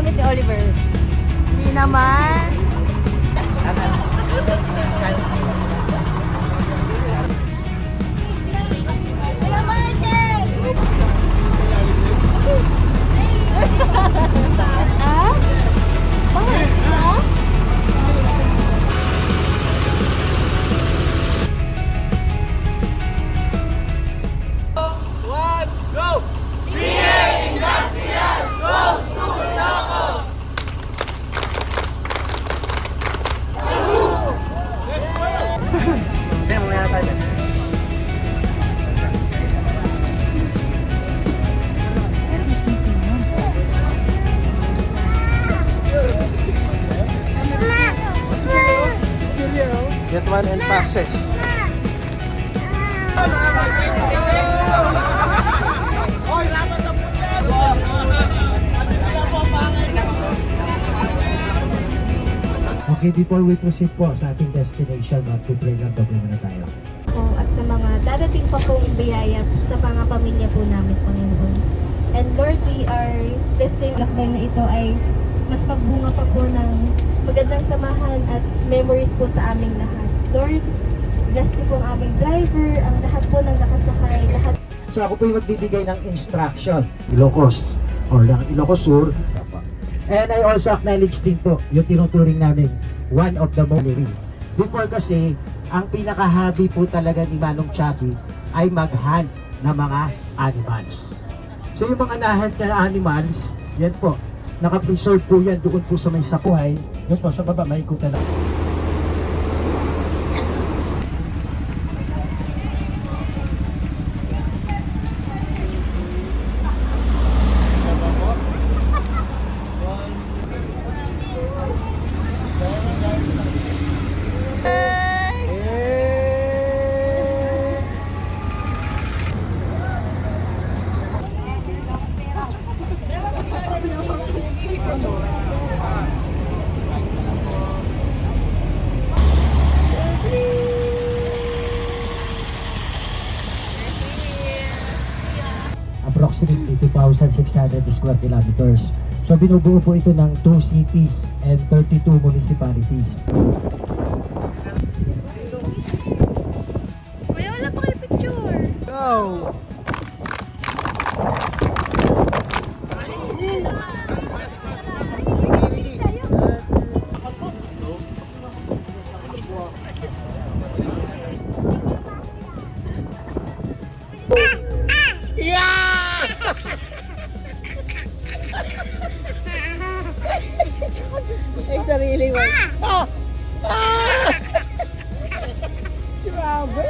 gamit ni Oliver. Hindi naman. Hello, Michael! Ah? Bakit? Ah? Get one and passes. Okay, before we proceed po sa ating destination, mag-pray lang po muna tayo. At sa mga darating pa pong biyaya sa mga pamilya po namin, Panginoon. And Lord, we are lifting lakbay na ito ay mas pagbunga pa po ng magandang samahan at memories po sa aming lahat. Lord, bless niyo po ang aming driver, ang lahat po ng nakasakay, lahat. So ako po yung magbibigay ng instruction, Ilocos or ng Ilocosur. And I also acknowledge din po yung tinuturing namin one of the most. Before kasi, ang pinaka-hobby po talaga ni Manong Chubby ay mag-hunt ng mga animals. So yung mga na-hunt na animals, yan po, naka-preserve po yan doon po sa may sapuhay. Yun po, sa baba, maikutan na. Approximately 2,600 square kilometers. So binubuo po ito ng 2 cities and 32 municipalities. Kuya, wala pa kayo picture. Go! May sarili mo. Grabe!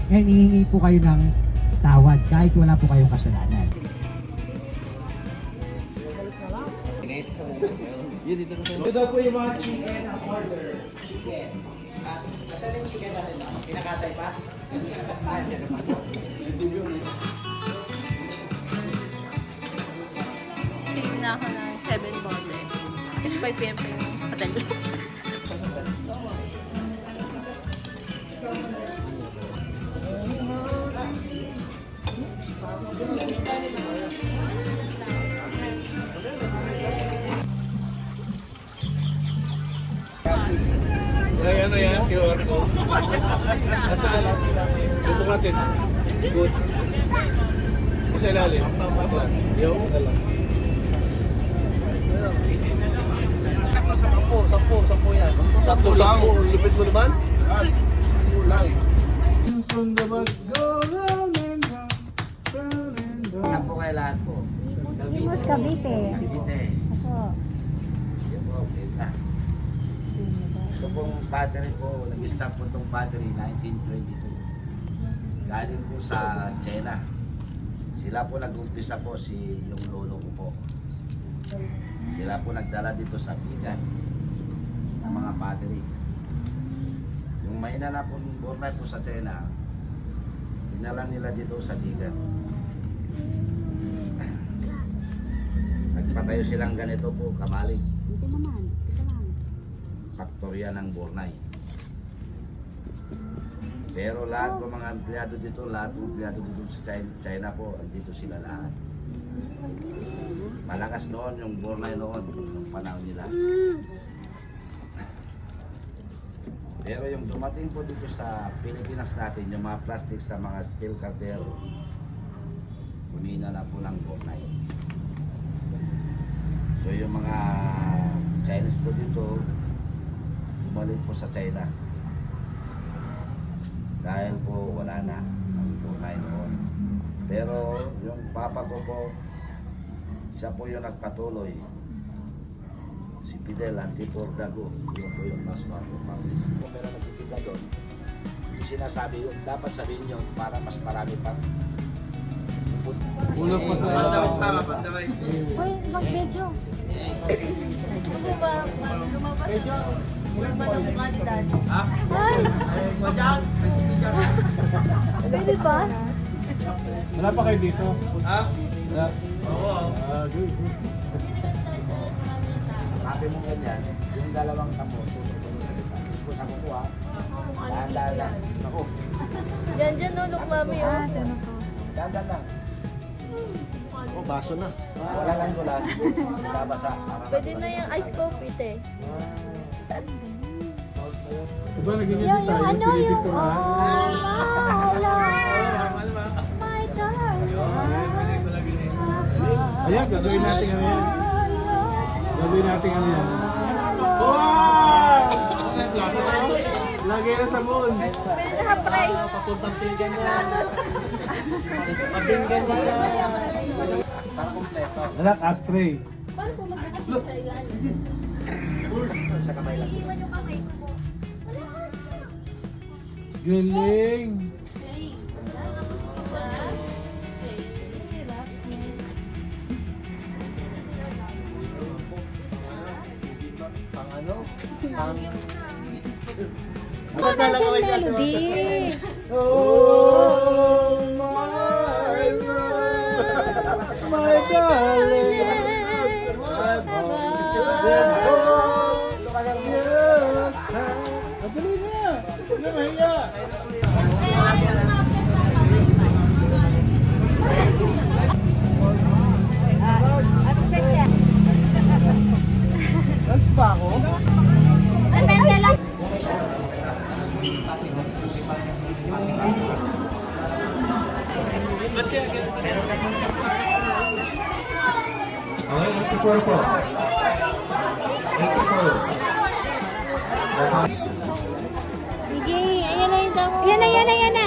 Ngayon, hihingi po kayo ng tawad kahit wala po kayong kasalanan. Ito daw po yung mga chicken ang order. Chicken. Asan yung chicken natin? Pinakasay pa? ako ng 7 bote. Kasi 5 p.m. pa yung hotel. Ay, ano yan? QR code. Nasa ka lang. Bubuk natin. Good. Isa ilalim. Yung alam. Sampo yan. Sampo lang. Lupit mo naman. Sampo lang. Saan po kayo lahat po? Imus Cavite. Cavite. Ako. Yan po, kita. Ito pong battery po, nag-start po itong battery 1922. Galing po sa China. Sila po nag-umpisa po yung lolo ko po. Sila po nagdala dito sa Bigan ng mga battery. Yung may inala po ng Bornay po sa China, dinala nila dito sa Bigan. Nagpatayo silang ganito po, kamalig. Faktorya ng Bornay. Pero lahat po mga empleyado dito, lahat po empleyado dito sa China po, andito sila lahat. Malakas noon yung Bornay noon, yung panahon nila. Pero yung dumating po dito sa Pilipinas natin, yung mga plastic sa mga steel caldero, humina na po ng Bornay. So yung mga Chinese po dito, bumalik po sa China. Dahil po wala na ang Bornay noon. Pero yung papa ko po, siya po yung nagpatuloy. Si Fidel Antipordago, yun po yung Pascual Publish. Kung meron nagtitinda doon, hindi sinasabi yun. Dapat sabihin yun para mas marami pang Ulo pa sa... Uy, mag-video. Ano ba? Lumabas ako. Ano ba ng mukha ni Daddy? Ay! Pwede ba? Wala pa kayo dito? Ha? Wala. Oo. Good. Sabi mo ganyan, yung dalawang tapo, tutulong sa sita. Gusto ko sa kuko ha. Dahan-dahan lang. Ako. Diyan, no, look mami, oh. Dahan-dahan lang. Oh, baso na. Wala lang gulas. Babasa. Pwede na yung ice coffee, te. Diba nag-init Yung tayo? ano yung... Pinipicturan? My darling. Ayan, gagawin natin ano yan. Gagawin natin ano yan. Wow! Lagay na sa moon. Pwede na price. Papuntang pinggan na. Pabinggan na. Para kompleto. Anak, ashtray. Sa kamay lang. Galing. Pang ano? Baka dyan melody. Oh, my love, my darling. Madali na. Huwag na mahiya. Lunch pa ako? Depende lang. Okay, 84 po. 84. Sige, ayan na yung damo. Yan na, yan na, yan na.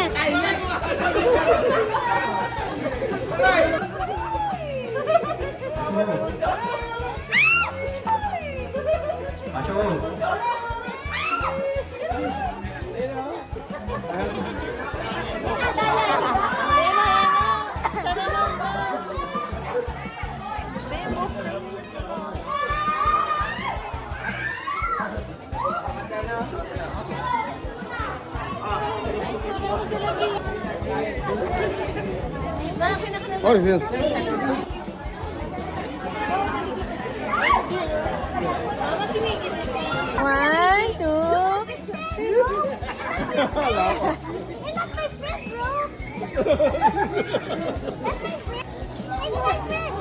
Oy, Phil. You're not my friend, bro. That's my friend. I'm my friend.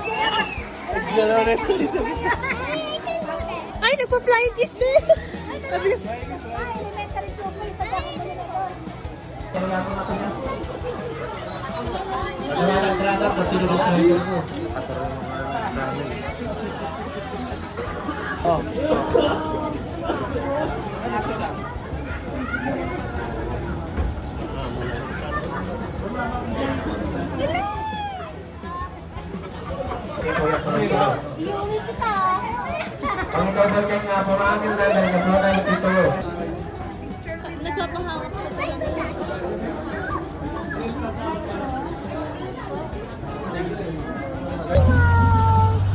Ay, nagpa-flying kiss din! Elementary pupils sa bakit mo na to. Iuwi kita. Ang gagawin nga po namin na nagkakulay dito. Nagpapahawak ko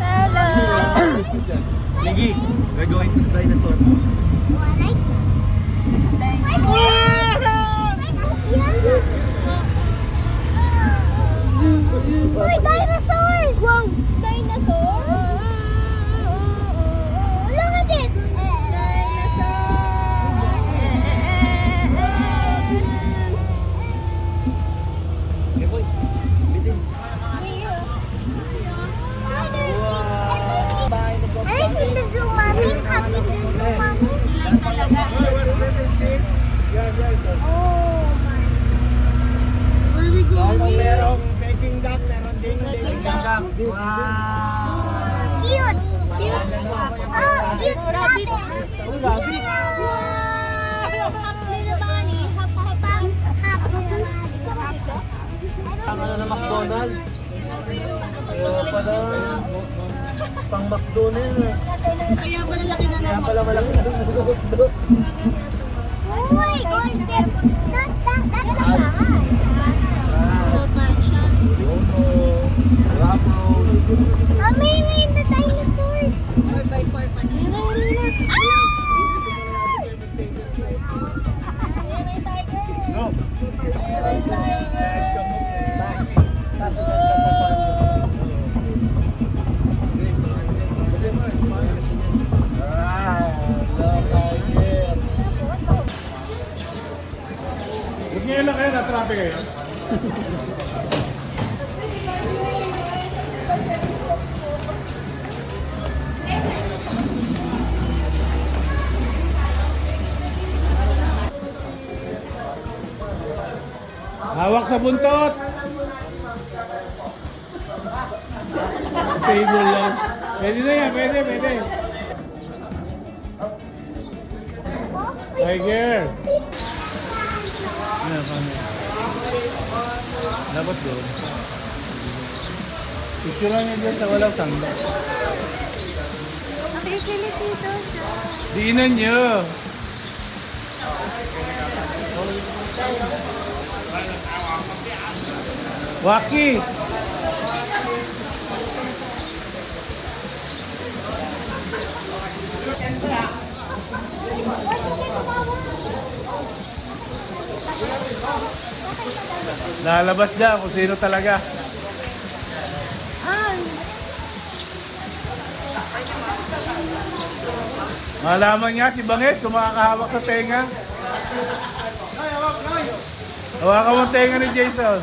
Hello! Ligi, we're going to dinosaur. Uy, dinosaurs! Wow! Dinosaur? Look at it! Okay, boy. Bitin. I like in the zoo, mommy. Happy in the zoo, mommy. Like talaga. Oh my. Where we going? Merong Peking duck, meron ding Peking duck. Wow! Cute. Cute. Oh, cute rabbit. Oh, rabbit. Hop little bunny. Hop, hop, hop. Hop little bunny. Gusto mo dito? Ang ano na McDonald's. Kaya pala, pang McDonald's. Kaya pala laki na Kaya naman. pala malaki na Uy, golden. That's a lahat. Old mansion. Mommy, may the dinosaurs. 4x4 pa na. Huwag niyo lang kayo, na-traffic kayo. Hawak sa buntot! Table lang. Pwede na yan, pwede, pwede. Tiger! Ano, paano? Dapat doon. Picture lang niya dyan sa walang sangga. Nakikilit dito siya. Diinan niyo! Waki! Lalabas dyan kung sino talaga. Malaman niya si Banges kung makakahawak sa tenga. Hawakan mo ang tenga ni Jason.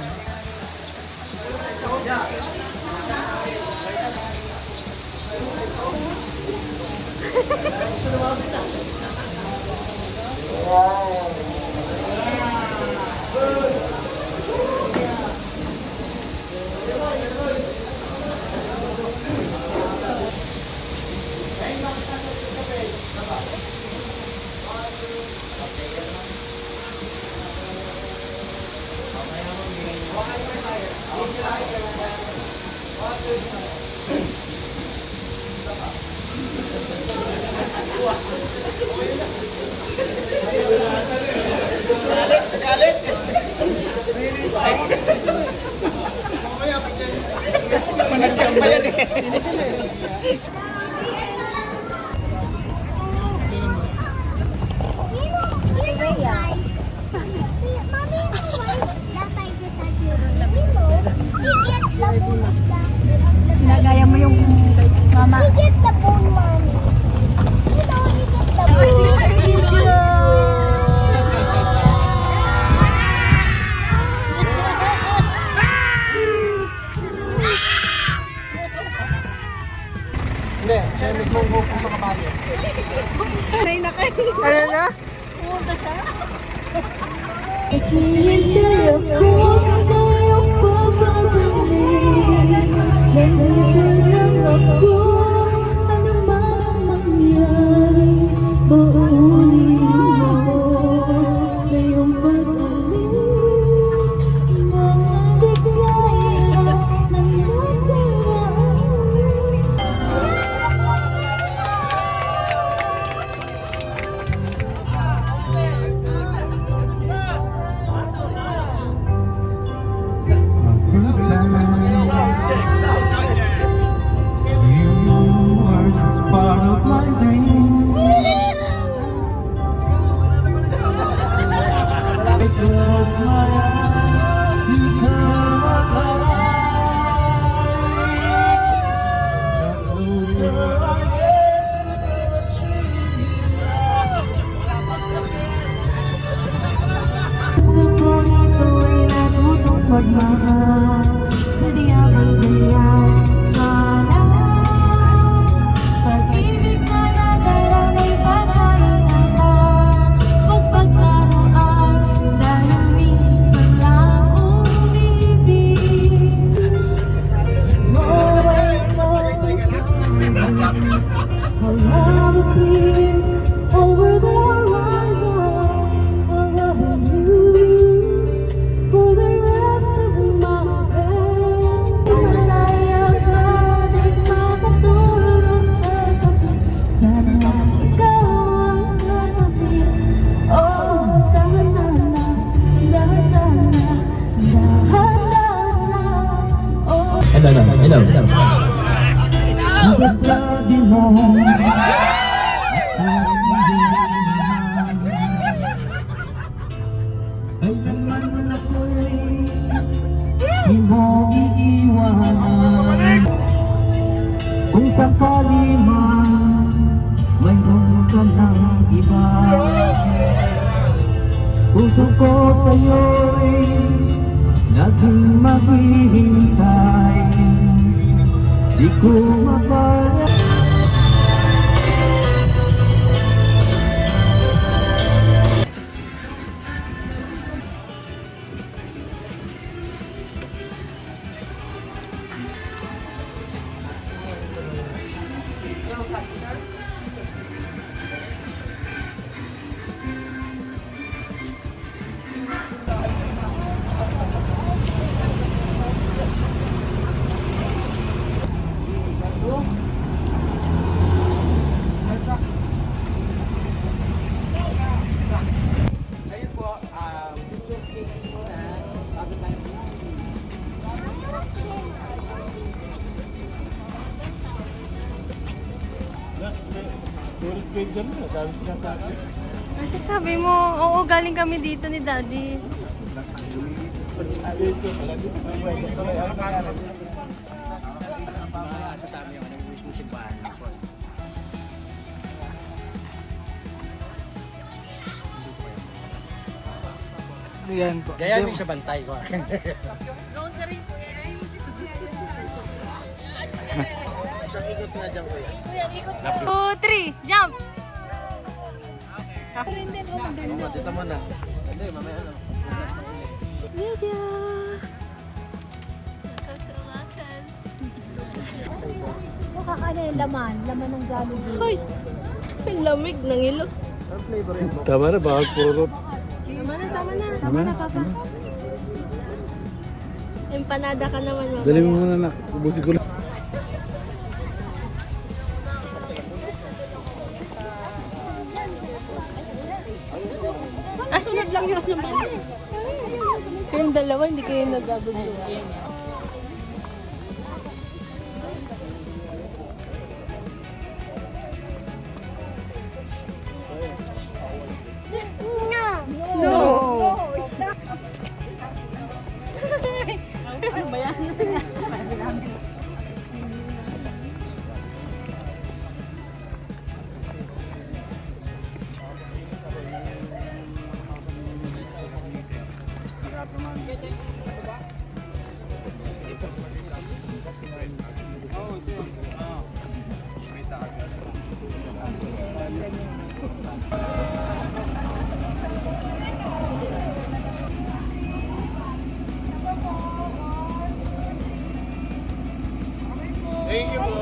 Manadyan pa yan eh. Nagaya mo yung mama. You get the bone, mommy. You know, you get the bone. Kung sakali man mayroon ka ng iba, puso ko sa'yo'y naging maghihintay. Di ko mapalaya. Ayun po, YouTube taking muna. Bago tayo. Tourist guide dyan na. Sabi siya sa akin. Kasi sabi mo, oo, galing kami dito ni Daddy. Sasama yung mismo simbahan. Yan po. Gaya yung sa bantay ko. Two, three, jump! Matita mo na. Hindi, mamaya na. Media! Nakakaano yung laman ng Jollibee. Ay! Ang lamig ng ilo. Tama na, bawal puro. Tama na, Papa. Empanada ka naman, Mama. Dali mo muna na. Ubusin ko lang. Sunod lang yun naman. Kayong dalawa, hindi kayo nagagulo. Thank you po.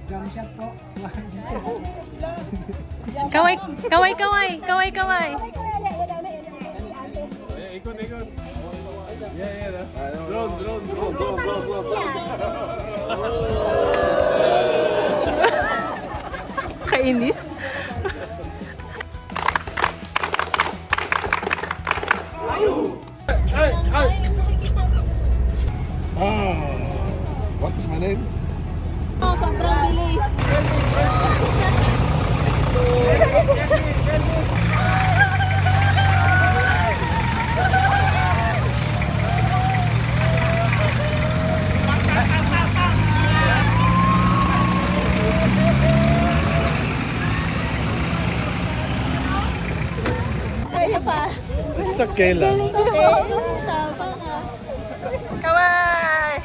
Jump shot po. Kaway, kaway, kaway, kaway, kaway. Ikot, ikot. Yeah. Drone. Kainis. What is my name? Oh, sobrang bilis. Kaya pa. Sakay lang. Tama ka. Kaway.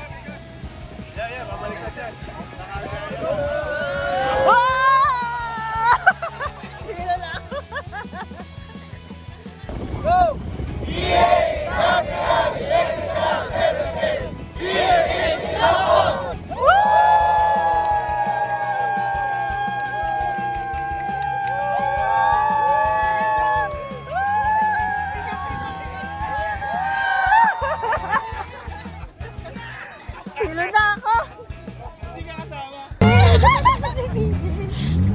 Babalik ka dyan. Hilo na ako. Hindi ka kasama.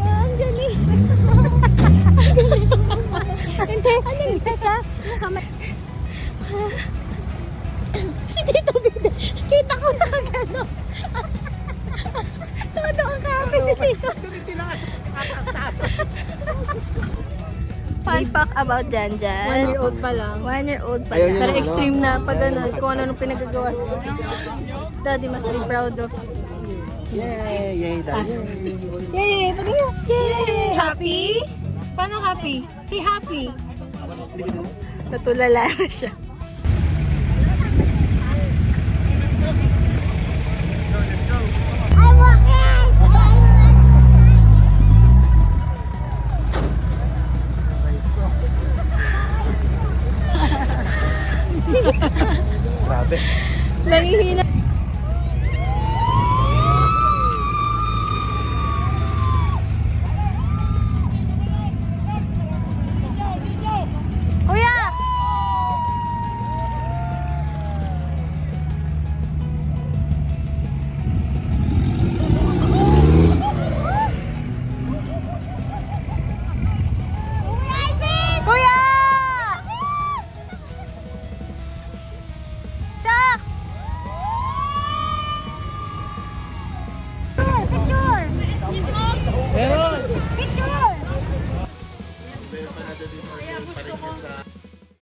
Ang galing. Hindi, anong teka? Si Tito Bida, kita ko na kagano. Todo ang kape ni Tito. Fun fact about Janjan. 1-year-old pa lang. 1-year-old pa Pero lang. extreme na pag ano, kung ano nung pinagagawa sa Daddy must be proud of Yay, Dad. Yay! Patingin! Yay! Happy? Paano happy? Say happy. Natulala na siya. Grabe. Nangihina. Kuya! Kuya! Shucks! Picture! Meron! Picture! Kaya gusto ko